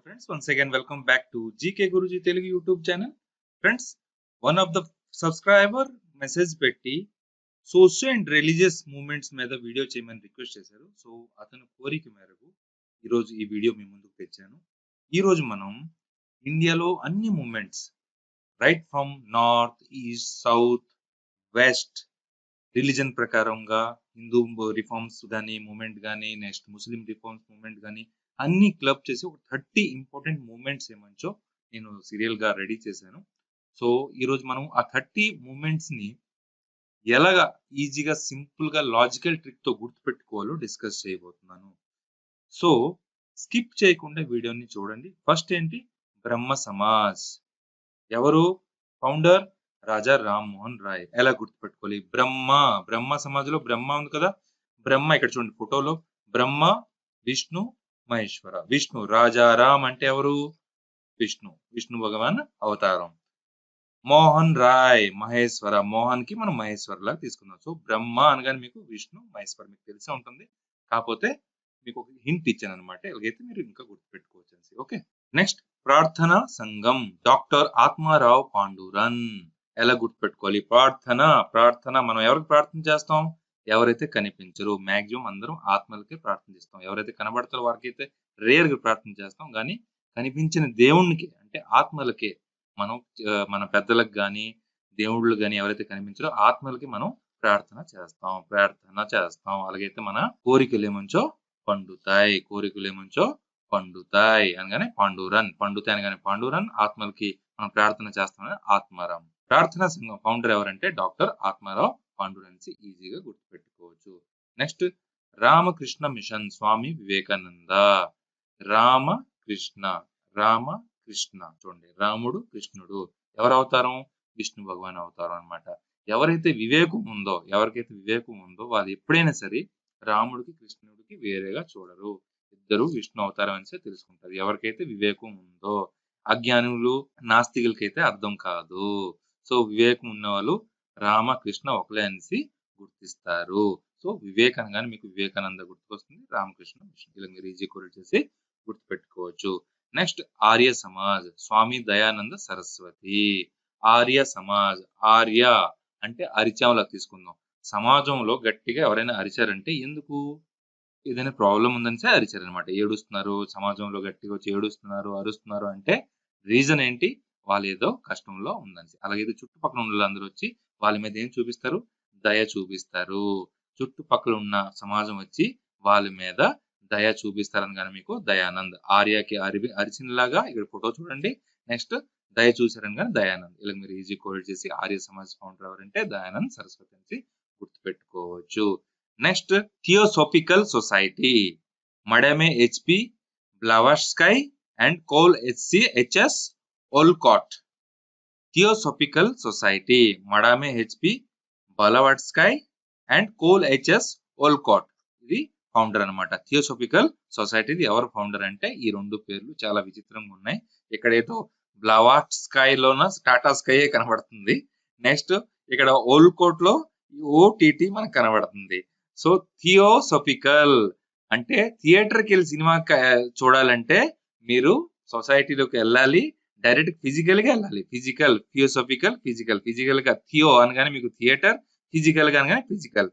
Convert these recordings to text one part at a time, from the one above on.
friends, once again welcome back to GK Guruji Telugu YouTube channel. Friends, one of the subscriber message పెట్టి social and religious movements మీద video చేయమని request చేశారు. So అతని కోరిక మేరకు ఈరోజు ఈ వీడియో మీ ముందుకు తెచ్చాను. ఈరోజు మనం ఇండియాలో అన్ని movements right from north, east, south, west religion ప్రకారంగా హిందూ రిఫార్మ్స్ కానీ మూవ్మెంట్ కానీ నెక్స్ట్ ముస్లిం రిఫార్మ్స్ మూవ్మెంట్ కానీ అన్ని క్లబ్ చేసి ఒక 30 ఇంపార్టెంట్ మూవ్మెంట్స్ ఏమంచో నేను సీరియల్ గా రెడీ చేశాను. సో ఈరోజు మనం ఆ 30 మూవ్మెంట్స్ ని ఎలాగా ఈజీగా సింపుల్ గా లాజికల్ ట్రిక్ తో గుర్తుపెట్టుకోవాలో డిస్కస్ చేయబోతున్నాను. సో స్కిప్ చేయకుండా వీడియోని చూడండి. ఫస్ట్ ఏంటి, బ్రహ్మ సమాజ్. ఎవరు ఫౌండర్? రాజా రామ్మోహన్ రాయ్. ఎలా గుర్తుపెట్టుకోవాలి? బ్రహ్మ సమాజ్ లో బ్రహ్మ ఉంది కదా, బ్రహ్మ ఇక్కడ చూడండి ఫోటోలో, బ్రహ్మ, విష్ణు, మహేశ్వర. విష్ణు, రాజా రామ్ అంటే ఎవరు? విష్ణు భగవాన్ అవతారం. మోహన్ రాయ్ మహేశ్వర, మోహన్ కి మనం మహేశ్వర లాగా తీసుకుందాం. సో బ్రహ్మ అనగానే మీకు విష్ణు మహేశ్వర మీకు తెలిసే ఉంటుంది, కాకపోతే మీకు ఒక హింట్ ఇచ్చాను అనమాట. ఇలాగైతే మీరు ఇంకా గుర్తుపెట్టుకోవచ్చు. ఓకే, నెక్స్ట్ ప్రార్థన సంఘం, డాక్టర్ ఆత్మారావు పాండురన్. ఎలా గుర్తుపెట్టుకోవాలి? ప్రార్థన మనం ఎవరికి ప్రార్థన చేస్తాం? ఎవరైతే కనిపించరు. మాక్సిమం అందరం ఆత్మలకే ప్రార్థన చేస్తాం. ఎవరైతే కనబడతారో వారికైతే రేర్ గా ప్రార్థన చేస్తాం, కానీ కనిపించిన దేవునికి అంటే ఆత్మలకే మనం మన పెద్దలకు గాని దేవుళ్ళు గాని ఎవరైతే కనిపించారో ఆత్మలకి మనం ప్రార్థన చేస్తాం. అలాగైతే మన కోరికలు ఏమంచో పండుతాయి అనగానే పాండురన్, పండుతాయి అనగానే పాండురన్, ఆత్మలకి మనం ప్రార్థన చేస్తామని ఆత్మారాం. ప్రార్థనా సంఘం ఫౌండర్ ఎవరంటే డాక్టర్ ఆత్మారావు పాండురన్. ఈజీగా గుర్తుపెట్టుకోవచ్చు. Next Ramakrishna machine, Swami Vivekananda. రామకృష్ణ చూడండి, రాముడు కృష్ణుడు ఎవరు అవతారం? విష్ణు భగవాన్ అవతారం అన్నమాట. ఎవరైతే ఎవరికైతే వివేకం ఉందో వాళ్ళు ఎప్పుడైనా సరే రాముడికి కృష్ణుడికి వేరేగా చూడరు. ఇద్దరు విష్ణు అవతారం అని తెలుసుకుంటారు. ఎవరికైతే వివేకం ఉందో. అజ్ఞానులు నాస్తికులకైతే అర్థం కాదు. సో వివేకం ఉన్న వాళ్ళు రామకృష్ణ ఒకలే అనేసి గుర్తిస్తారు. సో వివేకానంద మీకు వివేకానంద గుర్తుకొస్తుంది, రామకృష్ణ మిషన్ ఇలా మీరు ఈజీ కోరిక చేసి గుర్తుపెట్టుకోవచ్చు. నెక్స్ట్ ఆర్య సమాజ్, స్వామి దయానంద సరస్వతి. ఆర్య సమాజ్, ఆర్య అంటే అరిచాంలా తీసుకుందాం. సమాజంలో గట్టిగా ఎవరైనా అరిచారంటే ఎందుకు? ఏదైనా ప్రాబ్లం ఉందని అరిచారు అనమాట. ఏడుస్తున్నారు, సమాజంలో గట్టిగా వచ్చి ఏడుస్తున్నారు, అరుస్తున్నారు అంటే రీజన్ ఏంటి? వాళ్ళు ఏదో కష్టంలో ఉందని. అలాగైతే చుట్టుపక్కల ఉన్న వాళ్ళందరూ వచ్చి వాళ్ళ మీద ఏం చూపిస్తారు? దయ చూపిస్తారు. చుట్టుపక్కల ఉన్న సమాజం వచ్చి వాళ్ళ మీద దయ చూపిస్తారని కానీ మీకు దయానంద్. ఆర్యకి అరిచినలాగా ఇక్కడ ఫోటో చూడండి. నెక్స్ట్ దయ చూసారని కానీ దయానంద్. ఇలా మీరు ఈజీ కోడ్ చేసి ఆర్య సమాజ్ ఫౌండర్ ఎవరంటే దయానంద్ సరస్వతి అని గుర్తుపెట్టుకోవచ్చు. Next Theosophical Society, madame HP Blavatsky and Col HS Olcott. Theosophical Society, madame HP Blavatsky and Col HS Olcott. ఇది ఫౌండర్ అనమాట. థియోసోఫికల్ సొసైటీ ఎవరు ఫౌండర్ అంటే ఈ రెండు పేర్లు చాలా విచిత్రంగా ఉన్నాయి. ఇక్కడేదో బ్లవాట్స్కై లోన టాటా స్కై కనబడుతుంది. నెక్స్ట్ ఇక్కడ ఓల్కోట్ లో ఓటీటీ మనకు కనబడుతుంది. సో థియోసోఫికల్ అంటే థియేటర్కి వెళ్ళి సినిమా చూడాలంటే మీరు సొసైటీలోకి వెళ్ళాలి, డైరెక్ట్ ఫిజికల్ గా వెళ్ళాలి. ఫిజికల్ గా థియో అనగానే మీకు థియేటర్, ఫిజికల్ గా అనగానే ఫిజికల్.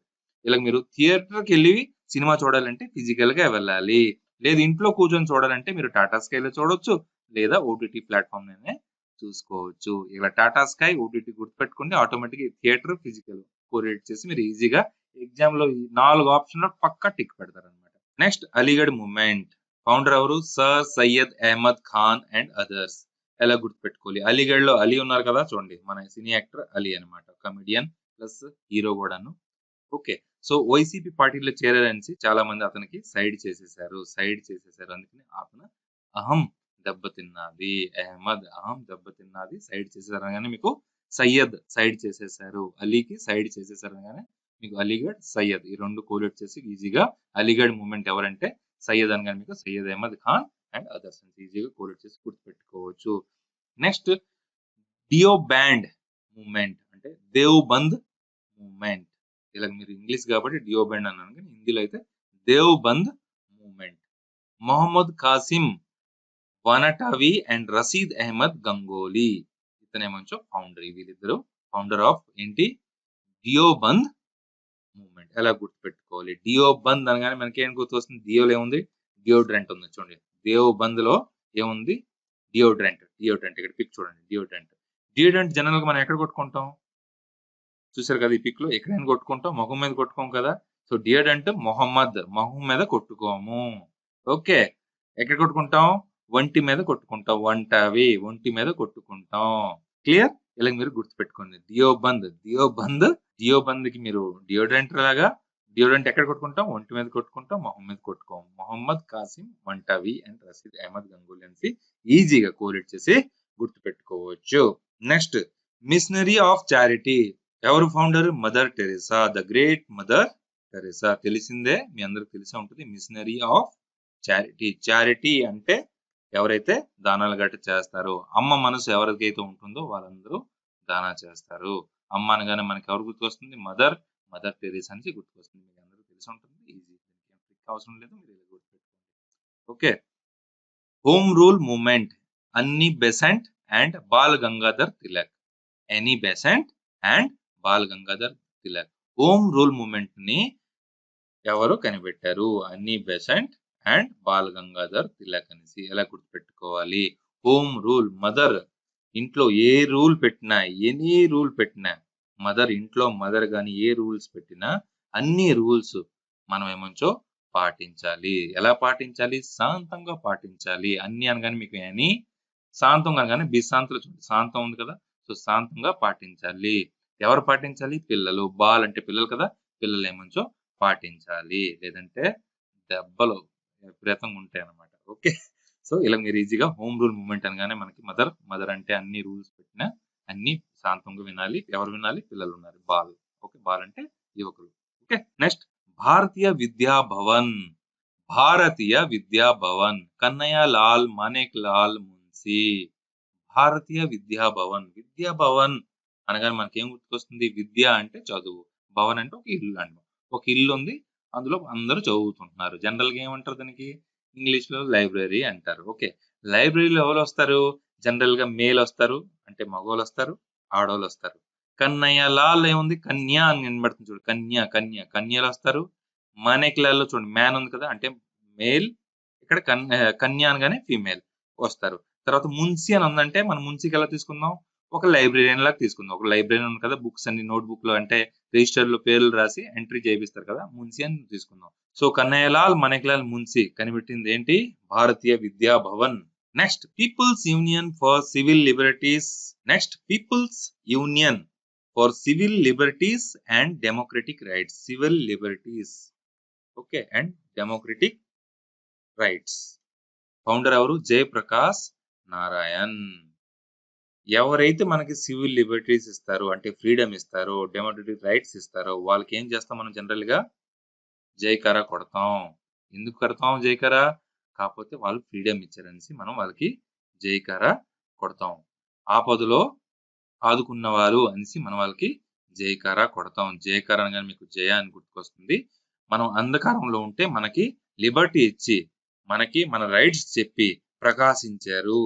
ఇలా మీరు థియేటర్కి వెళ్ళి సినిమా చూడాలంటే ఫిజికల్ గా వెళ్ళాలి. లేదు ఇంట్లో కూర్చొని చూడాలంటే మీరు టాటా స్కైలో చూడొచ్చు, లేదా ఓటీటీ ప్లాట్ఫామ్ లోనే చూసుకోవచ్చు. ఇలా టాటా స్కై, ఓటీటీ గుర్తుపెట్టుకోండి. ఆటోమేటిక్ థియేటర్, ఫిజికల్ కోరిలేట్ చేసి మీరు ఈజీగా ఎగ్జామ్ లో 4 ఆప్షన్ లో పక్కా టిక్ పెడతారు అనమాట. నెక్స్ట్ అలీగఢ్ మూవ్మెంట్, ఫౌండర్ ఎవరు? Sir Syed Ahmad Khan and others. ఎలా గుర్తుపెట్టుకోవాలి? అలీగఢ్ లో అలీ ఉన్నారు కదా, చూడండి మన సినీ యాక్టర్ అలీ అనమాట, కమెడియన్ ప్లస్ హీరో కూడాను. ఓకే, సో వైసీపీ పార్టీలో చేరారని చాలా మంది అతనికి సైడ్ చేసేసారు. అందుకని అతను అహం దెబ్బతిన్నది, అహ్మద్ అహం దెబ్బతిన్నది సైడ్ చేసేసారు అనగానే మీకు సయ్యద్ సైడ్ చేసేసారు, అలీకి సైడ్ చేసేసారు అనగానే మీకు అలీగఢ్, సయ్యద్ ఈ రెండు కోలేట్ చేసి ఈజీగా అలీగఢ్ మూవ్మెంట్ ఎవరంటే సయ్యద్ అనగానే మీకు సయ్యద్ అహ్మద్ ఖాన్ అండ్ అదర్స్ ఈజీగా కోలేట్ చేసి గుర్తుపెట్టుకోవచ్చు. నెక్స్ట్ డియో బ్యాండ్ మూవ్మెంట్ అంటే దేవ్బంద్ మూవ్మెంట్. ఇలా మీరు ఇంగ్లీష్ కాబట్టి డియో బ్యాండ్ అన్నాను, కానీ హిందీలో అయితే దేవ్బంద్ మూవ్మెంట్. మొహమ్మద్ కాసిం వనటవి అండ్ రషీద్ అహ్మద్ గంగోలీ. ఇతనేమంచో ఫౌండర్. వీళ్ళిద్దరు ఫౌండర్ ఆఫ్ ఏంటి డియోబంద్ మూవ్మెంట్. ఎలా గుర్తుపెట్టుకోవాలి? డియోబంద్ అనగానే మనకి ఏం గుర్తొస్తుంది? డియోలో ఏముంది? డియోడ్రెంట్ ఉంది చూడండి. దేవబంద్ లో ఏముంది? డియోడ్రెంట్. డియోడ్రెంట్ ఇక్కడ పిక్ చూడండి. డియోడ్రెంట్. డియోడ్రెంట్ జనరల్ గా మనం ఎక్కడ కొట్టుకుంటాం? చూసారు కదా ఈ పిక్ లో, ఎక్కడైనా కొట్టుకుంటాం, మొహం మీద కొట్టుకోం కదా. సో డియోడ్రెంట్ మొహం మీద కొట్టుకోము. ఓకే, ఎక్కడ కొట్టుకుంటాం? ఒంటి మీద కొట్టుకుంటాం. ఒంటి మీద కొట్టుకుంటాం. క్లియర్? ఇలా మీరు గుర్తుపెట్టుకోండి. డియోబంద్ కి మీరు డియోడ్రెంట్ లాగా డియోడ్రెంట్ ఎక్కడ కొట్టుకుంటాం? ఒంటి మీద కొట్టుకుంటాం, మొహం మీద కొట్టుకోం. మొహమ్మద్ కాసిం వంటవి అండ్ రషీద్ అహ్మద్ గంగూలీ అనేసి ఈజీగా కోరిట్ చేసి గుర్తుపెట్టుకోవచ్చు. Next, missionary of charity. ఎవరు founder? Mother Teresa, the great Mother Teresa. తెలిసిందే, మీ అందరికి తెలిసే ఉంటుంది. Machinery of charity. చారిటీ అంటే ఎవరైతే దానాలు గట్ట చేస్తారో, అమ్మ మనసు ఎవరికైతే ఉంటుందో వాళ్ళందరూ దానా చేస్తారు. అమ్మ అనగానే మనకి ఎవరు గుర్తుకొస్తుంది? మదర్ టెరెసా నుంచి గుర్తుకొస్తుంది. మీకు అందరూ తెలిసి ఉంటుంది. ఈజీ, అవసరం లేదు, మీరు ఇలా గుర్తుపెట్టుకోండి. Okay. Home Rule Movement. Annie Besant and Bal Gangadhar Tilak. Annie Besant and Bal Gangadhar Tilak. Home Rule Movement ని ఎవరు కనిపెట్టారు? Annie Besant and Bal Gangadhar Tilak అనేసి. ఎలా గుర్తుపెట్టుకోవాలి? హోమ్ రూల్, మదర్ ఇంట్లో ఏ రూల్ పెట్టినా, ఎనీ రూల్ పెట్టినా, మదర్ ఇంట్లో మదర్ గాని ఏ రూల్స్ పెట్టినా అన్ని రూల్స్ మనం ఏమంచో పాటించాలి. ఎలా పాటించాలి? శాంతంగా పాటించాలి. అన్ని అనగానే మీకు ఎనీ, శాంతం అనగానే బిశాంతులు శాంతం ఉంది కదా. సో శాంతంగా పాటించాలి. ఎవరు పాటించాలి? పిల్లలు. బాల్ అంటే పిల్లలు కదా, పిల్లలు ఏమంచో పాటించాలి. లేదంటే దెబ్బలు విపరీతంగా ఉంటాయి అన్నమాట. ఓకే. సో ఇలా మీరు ఈజీగా హోమ్ రూల్ మూవ్మెంట్ అనగానే మనకి మదర్ అంటే అన్ని రూల్స్ పెట్టినా అన్ని శాంతంగా వినాలి. ఎవరు వినాలి? పిల్లలు ఉన్నారు. బాల్. ఓకే, బాల్ అంటే యువకులు. ఓకే. నెక్స్ట్, భారతీయ విద్యా భవన్. భారతీయ విద్యా భవన్, కన్నయ్య లాల్ మానేక్ లాల్ మున్సి. భారతీయ విద్యా భవన్. విద్యా భవన్ అనగానే మనకి ఏం గుర్తుకొస్తుంది? విద్య అంటే చదువు, భవన్ అంటే ఒక ఇల్లు అండి. ఒక ఇల్లు ఉంది, అందులో అందరూ చదువుతుంటున్నారు. జనరల్ గా ఏమంటారు దానికి? ఇంగ్లీష్ లో లైబ్రరీ అంటారు. ఓకే. లైబ్రరీలో ఎవరు వస్తారు? జనరల్ గా మేల్ వస్తారు, అంటే మగవాళ్ళు వస్తారు, ఆడవాళ్ళు వస్తారు. కన్నయ్య లాల్ ఏముంది? కన్య అని వినబడుతుంది చూడు. కన్యలు వస్తారు. మానేక్ లాల్ లో చూడండి, మ్యాన్ ఉంది కదా, అంటే మేల్. ఇక్కడ కన్య అనగానే ఫీమేల్ వస్తారు. తర్వాత మున్సి అని ఉందంటే మనం మున్సికి ఎలా తీసుకుందాం? ఒక లైబ్రరీయన్ లాగా తీసుకుందాం. ఒక లైబ్రరీయన్ ఉంది కదా, బుక్స్ అన్ని నోట్ బుక్ లో అంటే రిజిస్టర్ లో పేర్లు రాసి ఎంట్రీ చేపిస్తారు కదా, మున్సి అని తీసుకుందాం. సో కన్నయ్యలాల్ మానేక్లాల్ మున్సి కనిపెట్టింది ఏంటి? Bharatiya Vidya Bhavan. Next, people's union for civil liberties. Next, people's union for civil liberties and democratic rights. Civil liberties, okay, and democratic rights. Founder ఎవరు? జయప్రకాష్ నారాయణ్. ఎవరైతే మనకి సివిల్ లిబర్టీస్ ఇస్తారో, అంటే ఫ్రీడమ్ ఇస్తారో, డెమోక్రటిక్ రైట్స్ ఇస్తారో, వాళ్ళకి ఏం చేస్తాం మనం? జనరల్ గా జైకారా కొడతాం. ఎందుకు కొడతాం జైకారా? కాకపోతే వాళ్ళు ఫ్రీడమ్ ఇచ్చారనేసి మనం వాళ్ళకి జైకారా కొడతాం. ఆపదలో ఆదుకున్నవారు అనేసి మనం వాళ్ళకి జైకారా కొడతాం. జైకారా అనగానే మీకు జయ అని గుర్తుకొస్తుంది. మనం అంధకారంలో ఉంటే మనకి లిబర్టీ ఇచ్చి, మనకి మన రైట్స్ చెప్పి ప్రకాశించారు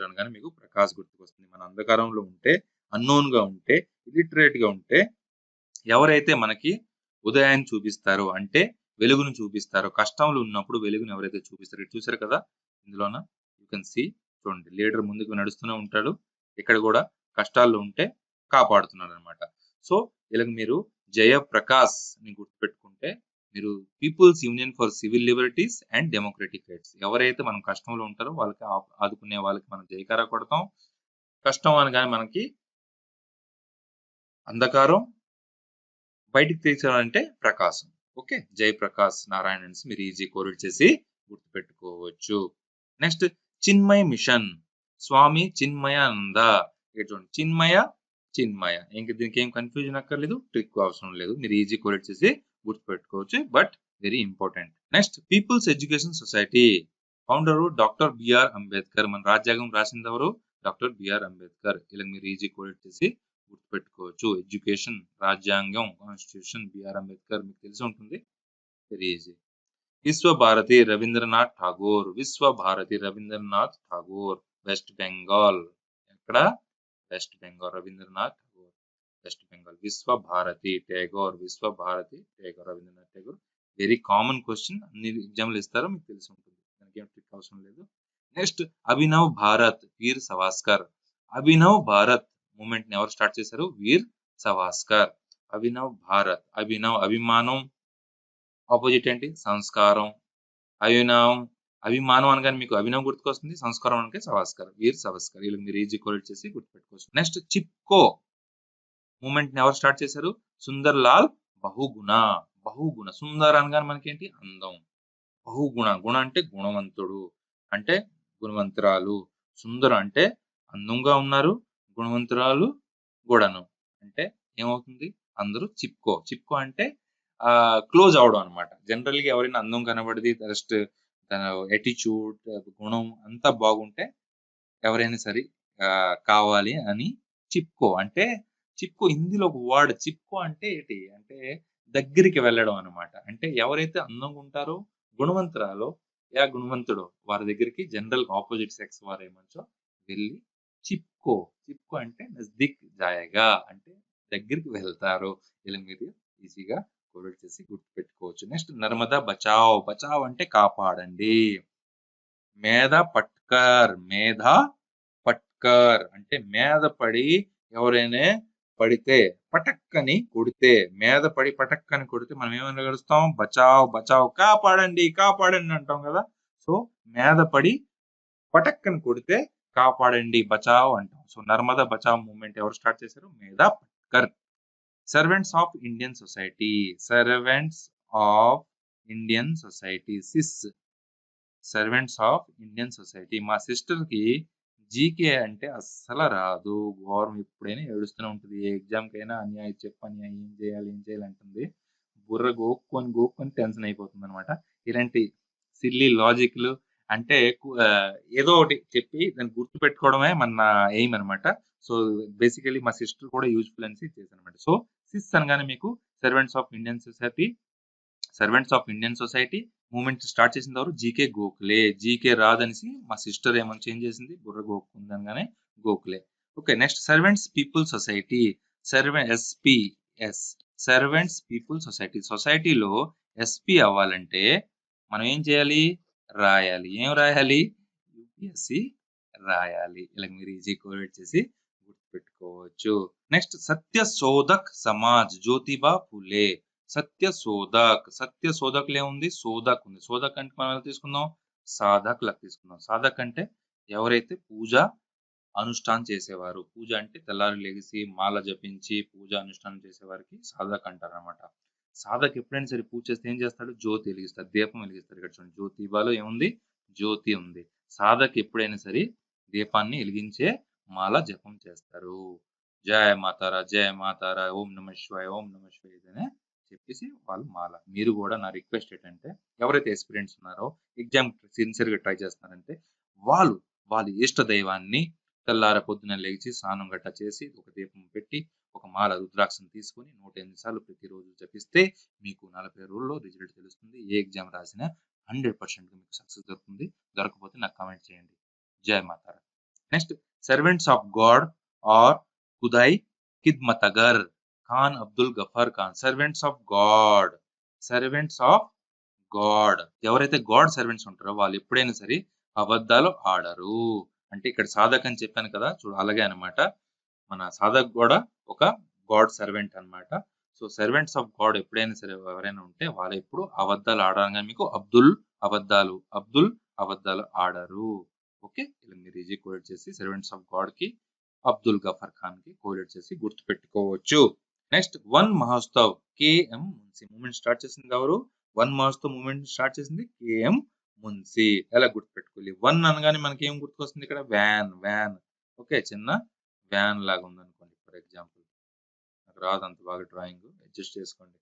అనగానే మీకు ప్రకాష్ గుర్తుకొస్తుంది. మన అంధకారంలో ఉంటే, అన్నోన్ గా ఉంటే, ఇలిటరేట్ గా ఉంటే, ఎవరైతే మనకి ఉదయాన్ని చూపిస్తారో, అంటే వెలుగును చూపిస్తారో, కష్టంలో ఉన్నప్పుడు వెలుగును ఎవరైతే చూపిస్తారో, ఇటు చూసారు కదా ఇందులోన, యూ కెన్ సీ. చూడండి, లీడర్ ముందుకు నడుస్తూనే ఉంటాడు, ఇక్కడ కూడా కష్టాల్లో ఉంటే కాపాడుతున్నాడు అనమాట. సో ఇలా మీరు జయప్రకాష్ ని గుర్తుపెట్టుకుంటే, మీరు people's union for civil liberties and democratic rights, ఎవరైతే మనం కష్టంలో ఉంటారో వాళ్ళకి ఆదుకునే వాళ్ళకి మనం జయకారా కొడతాం. కష్టం అనగానే మనకి అంధకారం, బయటికి తీసారంటే ప్రకాశం. ఓకే, జయప్రకాష్ నారాయణ అనేసి మీరు ఈజీ కోరిడ్ చేసి గుర్తుపెట్టుకోవచ్చు. నెక్స్ట్, చిన్మయ మిషన్. స్వామి చిన్మయానంద. ఇక్కడ చూడండి, చిన్మయ. ఇంక దీనికి ఏం కన్ఫ్యూజన్ అక్కర్లేదు, ట్రిక్ అవసరం లేదు, మీరు ఈజీ కోరిడ్ చేసి గుర్తుపెట్టుకోవచ్చు, but very important. Next, People's Education Society. Founder doctor BR Ambedkar. మన రాజ్యాంగం రాసింది ఎవరు? Doctor BR Ambedkar. ఇలా మీరు ఈజీ కోరిడ్ చేసి గుర్తుపెట్టుకోవచ్చు. ఎడ్యుకేషన్, రాజ్యాంగం, కాన్స్టిట్యూషన్, బిఆర్ అంబేద్కర్ మీకు తెలిసి ఉంటుంది, very easy. Vishwabharati Rabindranath Tagore. Vishwabharati Rabindranath Tagore. West Bengal. ఎక్కడ? West Bengal. Rabindranath Tagore, West Bengal. Vishwabharati Tagore. Vishwabharati Tagore, Rabindranath Tagore. Very common question, అన్ని ఎగ్జామ్లు ఇస్తారు, మీకు తెలిసి ఉంటుంది, దానికి ఏం ట్రిక్ అవసరం లేదు. నెక్స్ట్ అభినవ్ భారత్ వీర్ సవాస్కర్. అభినవ్ భారత్ మూమెంట్ ని ఎవరు స్టార్ట్ చేశారు? వీర్ సవాస్కర్. అభినవ్ భారత్. అభినవ్ అభిమానం, ఆపోజిట్ ఏంటి? సంస్కారం. అభిమానం అనగానే మీకు అభినవ్ గుర్తుకొస్తుంది, సంస్కారం అనగా సవాస్కర్, వీర్ సవాస్కర్. వీళ్ళకి మీరు ఈజీ కోరెక్ట్ చేసి గుర్తుపెట్టుకోవచ్చు. నెక్స్ట్ చిప్కో మూమెంట్ ని ఎవరు స్టార్ట్ చేశారు? సుందర్ లాల్ బహుగుణ. బహుగుణ. సుందర్ అనగానే మనకి ఏంటి? అందం. బహుగుణ. గుణ అంటే గుణవంతుడు, అంటే గుణవంతురాలు. సుందర అంటే అందంగా ఉన్నారు, గుణవంతురాలు కూడాను. అంటే ఏమవుతుంది? అందరూ చిప్కో. చిప్కో అంటే క్లోజ్ అవడం అనమాట. జనరల్ గా ఎవరైనా అందం కనబడిది, జస్ట్ తన ఎటిట్యూడ్, గుణం అంతా బాగుంటే ఎవరైనా సరే కావాలి అని చిప్కో. అంటే చిప్కో హిందీలో ఒక వర్డ్. చిప్కో అంటే ఏంటి అంటే దగ్గరికి వెళ్ళడం అనమాట. అంటే ఎవరైతే అందంగా ఉంటారో, గుణవంతురాలో, గుణవంతుడో వారి దగ్గరికి జనరల్ ఆపోజిట్ సెక్స్ వారు ఏమంచో వెళ్ళి చిప్కో. చిప్కో అంటే నజ్దీక్ జాయగా, అంటే దగ్గరికి వెళ్తారు. ఇలా మీరు ఈజీగా కోడ్ చేసి గుర్తుపెట్టుకోవచ్చు. నెక్స్ట్ నర్మదా బచావ్. బచావ్ అంటే కాపాడండి. మేధ పట్కర్. మేధ పట్కర్ అంటే మీద పడి ఎవరైనా పడితే పటక్కని కొడితే, మీద పడి పటక్కని కొడితే మనం ఏమైనా గడుస్తాం? బచావ్ బచావ్, కాపాడండి కాపాడండి అంటాం కదా. సో మీద పడి పటక్కని కొడితే కాపాడండి, బచావ్ అంటాం. సో నర్మదా బచావ్ మూవ్మెంట్ ఎవరు స్టార్ట్ చేశారు? Medha Patkar. Servants of Indian society. Servants of Indian society. SIS. Servants of Indian society. మా సిస్టర్ కి జీకే అంటే అస్సలు రాదు. ఘోరం, ఎప్పుడైనా ఏడుస్తూనే ఉంటుంది. ఏ ఎగ్జామ్ కైనా అన్యాయం చెప్పు, అన్యాయం ఏం చేయాలి అంటుంది. బుర్ర గోక్కొని టెన్షన్ అయిపోతుంది అనమాట. ఇలాంటి సిల్లీ లాజిక్లు అంటే ఏదో ఒకటి చెప్పి దాన్ని గుర్తు పెట్టుకోవడమే మన ఎయిమ్ అనమాట. సో బేసికలీ మా సిస్టర్ కూడా యూజ్ఫుల్ అని చేశాను అనమాట. సో సిస్ అనగానే మీకు servants of Indian society. Servants of Indian society moment start చేసిన తర్వాత జీకే గోఖలే. జీకే రాదనేసి మా సిస్టర్ ఏమని చేంజ్ చేసింది, బుర్ర గోక్కుంది అనగానే Gokhale. Okay. Next servants people society. SPS. Servants people society. సొసైటీలో ఎస్పీ అవ్వాలంటే మనం ఏం చేయాలి? రాయాలి. ఏం రాయాలి? యూపీఎస్సి రాయాలి. ఇలా మీరు ఈజీ కోరేట్ చేసి గుర్తుపెట్టుకోవచ్చు. నెక్స్ట్ సత్యశోధక్ సమాజ్. జ్యోతిబా ఫులే. సత్యశోధక్. సత్యశోధక్ ఏముంది? శోధక్ ఉంది. శోధక్ అంటే మనం ఎలా తీసుకుందాం? సాధక్ లా తీసుకుందాం. సాధక్ అంటే ఎవరైతే పూజ అనుష్ఠానం చేసేవారు. పూజ అంటే తెల్లారి లెగిసి మాల జపించి పూజ అనుష్ఠానం చేసేవారికి సాధక్ అంటారు అనమాట. సాధక్ ఎప్పుడైనా సరే పూజ చేస్తే ఏం చేస్తాడు? జ్యోతి వెలిగిస్తాడు, దీపం వెలిగిస్తాడు. ఇక్కడ చూడండి, జ్యోతిబాలో ఏముంది? జ్యోతి ఉంది. సాధక్ ఎప్పుడైనా సరే దీపాన్ని వెలిగించే మాల జపం చేస్తారు. జయ మాతారా, జయ మాతారా, ఓం నమ శివాయ, ఓం నమ శివాయ అనే చెప్పేసి వాళ్ళు మాల. మీరు కూడా నా రిక్వెస్ట్ ఏంటంటే ఎవరైతే ఎక్స్పీరియన్స్ ఉన్నారో, ఎగ్జామ్ సిన్సియర్ గా ట్రై చేస్తున్నారంటే వాళ్ళు వాళ్ళ ఇష్ట దైవాన్ని తెల్లార పొద్దున లేచి స్నానం గట్ట చేసి ఒక దీపం పెట్టి ఒక మాల రుద్రాక్షను తీసుకొని 108 సార్లు ప్రతిరోజు జపిస్తే మీకు 40 రోజుల్లో రిజల్ట్ తెలుస్తుంది. ఏ ఎగ్జామ్ రాసినా 100% మీకు సక్సెస్ దొరుకుతుంది. దొరకపోతే నాకు కామెంట్ చేయండి. జై మాతారా. Next servants of God or Khudai Khidmatgar. Khan Abdul Ghaffar Khan. Servants of God. Servants of God. ఎవరైతే గాడ్ సర్వెంట్స్ ఉంటారో వాళ్ళు ఎప్పుడైనా సరే అబద్ధాలు ఆడరు. అంటే ఇక్కడ సాధక్ అని చెప్పాను కదా, చూడు అలాగే అనమాట. మన సాధక్ కూడా ఒక గాడ్ సర్వెంట్ అనమాట. సో సర్వెంట్స్ ఆఫ్ గాడ్ ఎప్పుడైనా సరే ఎవరైనా ఉంటే వాళ్ళు ఎప్పుడు అబద్ధాలు ఆడరంగా మీకు అబ్దుల్ అబద్ధాలు ఆడరు. ఓకే. ఇలా మీరు ఈజీ కోడ్ చేసి సర్వెంట్స్ ఆఫ్ గాడ్ కి అబ్దుల్ గఫర్ ఖాన్ కి కోడ్ చేసి గుర్తు పెట్టుకోవచ్చు. Next Van Mahotsav. KM Munshi. Movement start చేసింది ఎవరు? వన్ మహోత్సవ్ మూమెంట్ స్టార్ట్ చేసింది కేఎం మున్సి. ఎలా గుర్తుపెట్టుకోవాలి? వన్ అనగానే మనకి ఏం గుర్తుకొస్తుంది? ఇక్కడ వ్యాన్. ఓకే. చిన్న వ్యాన్ లాగా ఉంది అనుకోండి ఫర్ ఎగ్జాంపుల్. నాకు రాదు అంత బాగా డ్రాయింగ్, అడ్జస్ట్ చేసుకోండి.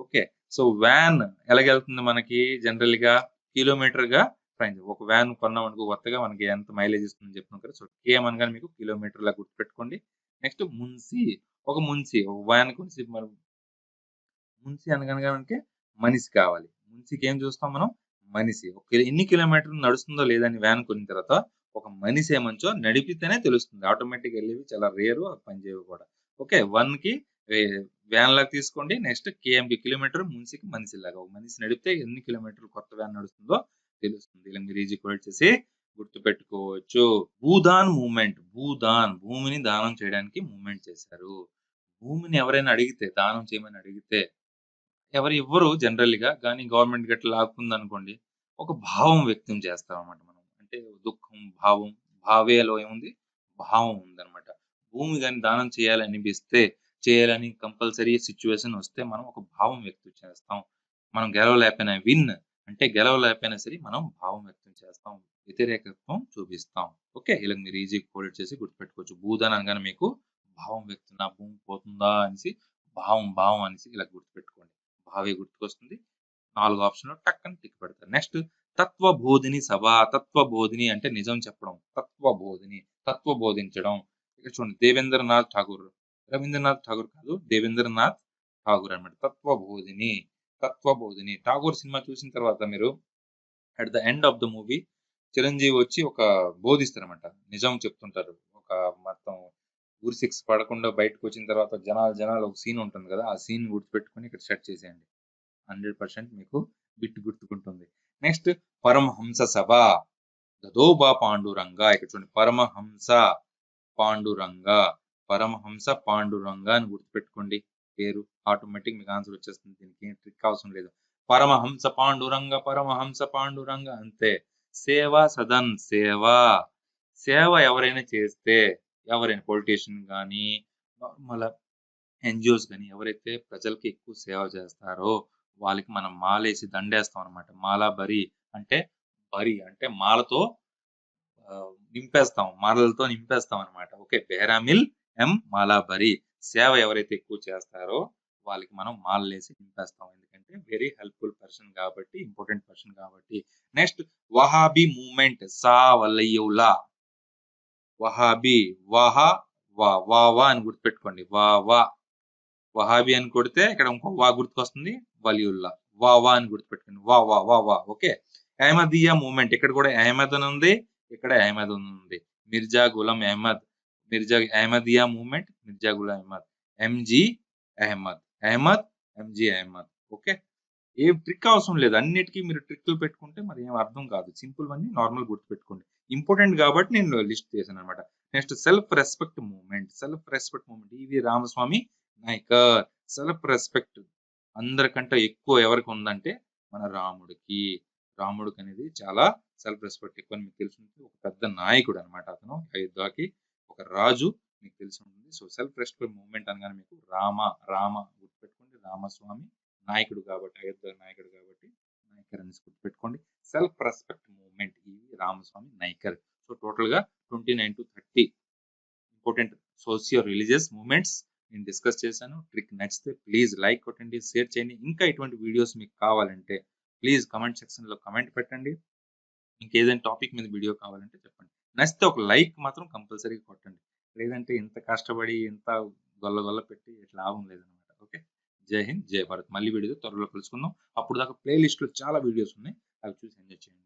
ఓకే. సో వ్యాన్ ఎలాగెళ్తుంది మనకి? జనరల్ గా కిలోమీటర్ గా ట్రైన్. ఒక వ్యాన్ కొన్నాం అనుకో కొత్తగా, మనకి ఎంత మైలేజ్ ఇస్తుందని చెప్తున్నాం కదా. సో కేఎం అనగానే మీకు కిలోమీటర్ లా గుర్తుపెట్టుకోండి. నెక్స్ట్ మున్సి. ఒక వ్యాన్ మున్సి అనగానే మనకి మనిషి కావాలి. మున్సికి ఏం చూస్తాం మనం? మనిషి. ఎన్ని కిలోమీటర్లు నడుస్తుందో లేదని వ్యాన్ కొన్న తర్వాత ఒక మనిషి ఏమంచో నడిపితేనే తెలుస్తుంది. ఆటోమేటిక్‌గా ఎళ్ళేవి చాలా రేరు. అవి పనిచేయవు కూడా. ఓకే. 1కి వే వ్యాన్ లాగా తీసుకోండి. నెక్స్ట్ కేఎంకి కిలోమీటర్, మున్సికి మనిషిలాగా. ఒక మనిషి నడిపితే ఎన్ని కిలోమీటర్లు కొత్త వ్యాన్ నడుస్తుందో తెలుస్తుంది. ఇలా మీరు ఈజీ క్వెట్ చేసి గుర్తుపెట్టుకోవచ్చు. భూదాన్ మూవ్‌మెంట్. భూదాన్ భూమిని దానం చేయడానికి మూవ్‌మెంట్ చేశారు. భూమిని ఎవరైనా అడిగితే, దానం చేయమని అడిగితే ఎవరు ఇవ్వరు జనరల్‌గా. కానీ గవర్నమెంట్ గట్లా లాక్కుందనుకోండి, ఒక భావం వ్యక్తం చేస్తామన్నమాట మనం. అంటే దుఃఖం, భావం, భావేలో ఏముంది? భావం ఉందన్నమాట. భూమి గాని దానం చేయాలనిపిస్తే, చేయాలని కంపల్సరీ సిట్యుయేషన్ వస్తే మనం ఒక భావం వ్యక్తం చేస్తాం. మనం గెలవలేకపోయినా అంటే గెలవలేకపోయినా సరే మనం భావం వ్యక్తం చేస్తాం. వ్యతిరేకత్వం చూపిస్తాం. ఓకే. ఇలా మీరు ఈజీగా కోడెట్ చేసి గుర్తుపెట్టుకోవచ్చు. భూదానం అనగానే మీకు భావం వ్యక్తం నా భూమి పోతుందా అనేసి భావం అనేసి ఇలా గుర్తుపెట్టుకోండి. భావే గుర్తుకొస్తుంది. 4 ఆప్షన్‌లో టక్కని టిక్ పెడతారు. నెక్స్ట్ తత్వబోధిని సభ. తత్వబోధిని అంటే నిజం చెప్పడం. తత్వబోధిని తత్వ బోధించడం. ఇక్కడ చూడండి 'దేవేంద్రనాథ్ ఠాగూర్'. రవీంద్రనాథ్ ఠాగూర్ కాదు. 'దేవేంద్రనాథ్ ఠాగూర్' అన్నమాట. తత్వబోధిని. 'ఠాగూర్' సినిమా చూసిన తర్వాత మీరు at the end of the movie Chiranjeevi వచ్చి ఒక బోధిస్తారన్నమాట. నిజం చెప్తుంటారు. ఒక మొత్తం ఉరి శిక్ష పడకుండా బయటకొచ్చిన తర్వాత జనాలు ఒక సీన్ ఉంటుంది కదా! ఆ సీన్ గుర్తుపెట్టుకొని ఇక్కడ సెట్ చేసేయండి. 100% మీకు బిట్ గుర్తుకుంటుంది. నెక్స్ట్ పరమహంస సభ. దదోబా పాండురంగ. ఇక్కడ చూడండి పరమహంస పాండురంగ అని గుర్తుపెట్టుకోండి పేరు. ఆటోమేటిక్ మీకు ఆన్సర్ వచ్చేస్తుంది. దీనికి ఏం ట్రిక్ అవసరం లేదు. పరమహంస పాండురంగ అంతే. సేవ సదన్ సేవ ఎవరైనా చేస్తే ఎవరైనా పొలిటీషియన్ గాని నార్మల్ ఎన్‌జిఓస్ గాని ఎవరైతే ప్రజలకి ఎక్కువ సేవ చేస్తారో వాళ్ళకి మనం మాలేసి దండేస్తాం అన్నమాట. అంటే అంటే మాలతో మాలలతో నింపేస్తాం అన్నమాట. ఓకే. బెహరామిల్ మాలాబరి. సేవ ఎవరైతే ఎక్కువ చేస్తారో వాళ్ళకి మనం మాలలేసి నింపేస్తాం. ఎందుకంటే వెరీ హెల్ప్‌ఫుల్ పర్సన్ కాబట్టి, ఇంపార్టెంట్ పర్సన్ కాబట్టి. Next Wahabi movement Waliullah. వహాబీ వా అని గుర్తుపెట్టుకోండి. వహాబీ అని కొడితే ఇక్కడ ఇంకో వా గుర్తుకొస్తుంది. వలియుల్లా. వా అని గుర్తుపెట్టుకోండి. వా. ఓకే. అహ్మదియా మూవ్‌మెంట్. ఇక్కడ కూడా అహ్మద్ అని ఉంది. ఇక్కడ అహ్మద్ అని ఉంది. Mirza Ghulam Ahmad. Ahmadiyya movement Mirza Ghulam Ahmad. MG MG Ahmad. Okay. ఏం ట్రిక్ అవసరం లేదు. అన్నిటికి మీరు ట్రిక్‌లు పెట్టుకుంటే మరి ఏం అర్థం కాదు. సింపుల్ వన్నీ నార్మల్ గుర్తుపెట్టుకోండి. ఇంపార్టెంట్ కాబట్టి నేను లిస్ట్ చేశానన్నమాట. Next self respect movement. EV Ramaswamy Naicker. Self respect అందరికంటే ఎక్కువ ఎవరికి ఉందంటే మన రాముడికి అనేది చాలా సెల్ఫ్ రెస్పెక్ట్ ఎక్కువ మీకు తెలిసి ఉంటుంది. ఒక పెద్ద నాయకుడు అన్నమాట అతను. అయోధ్యకి ఒక రాజు మీకు తెలిసి ఉంటుంది. సో సెల్ఫ్ రెస్పెక్ట్ మూవ్‌మెంట్ అనగానే మీకు రామ గుర్తుపెట్టుకోండి. రామస్వామి నాయకుడు కాబట్టి నాయకర్ అనేసి గుర్తుపెట్టుకోండి. Self respect movement EV Ramaswamy Nayakar. So total గా 29-30 ఇంపార్టెంట్ సోషియో రిలీజియస్ మూవ్‌మెంట్స్ నేను డిస్కస్ చేశాను. ట్రిక్ నచ్చితే ప్లీజ్ లైక్ కొట్టండి, షేర్ చేయండి. ఇంకా ఇటువంటి వీడియోస్ మీకు కావాలంటే ప్లీజ్ కామెంట్ సెక్షన్‌లో కామెంట్ పెట్టండి. ఇంకేదైనా టాపిక్ మీద వీడియో కావాలంటే చెప్పండి. నచ్చితే ఒక లైక్ మాత్రం కంపల్సరీగా కొట్టండి. లేదంటే ఇంత కష్టపడి ఇంత గొల్ల పెట్టి లాభం లేదనమాట. ఓకే. జై హింద్, జై భారత్. మళ్ళీ వీడియోతో త్వరలో కలుసుకుందాం. అప్పుడు దాకా ప్లే లిస్ట్‌లో చాలా వీడియోస్ ఉన్నాయి. అవి చూసి ఎంజాయ్ చేయండి.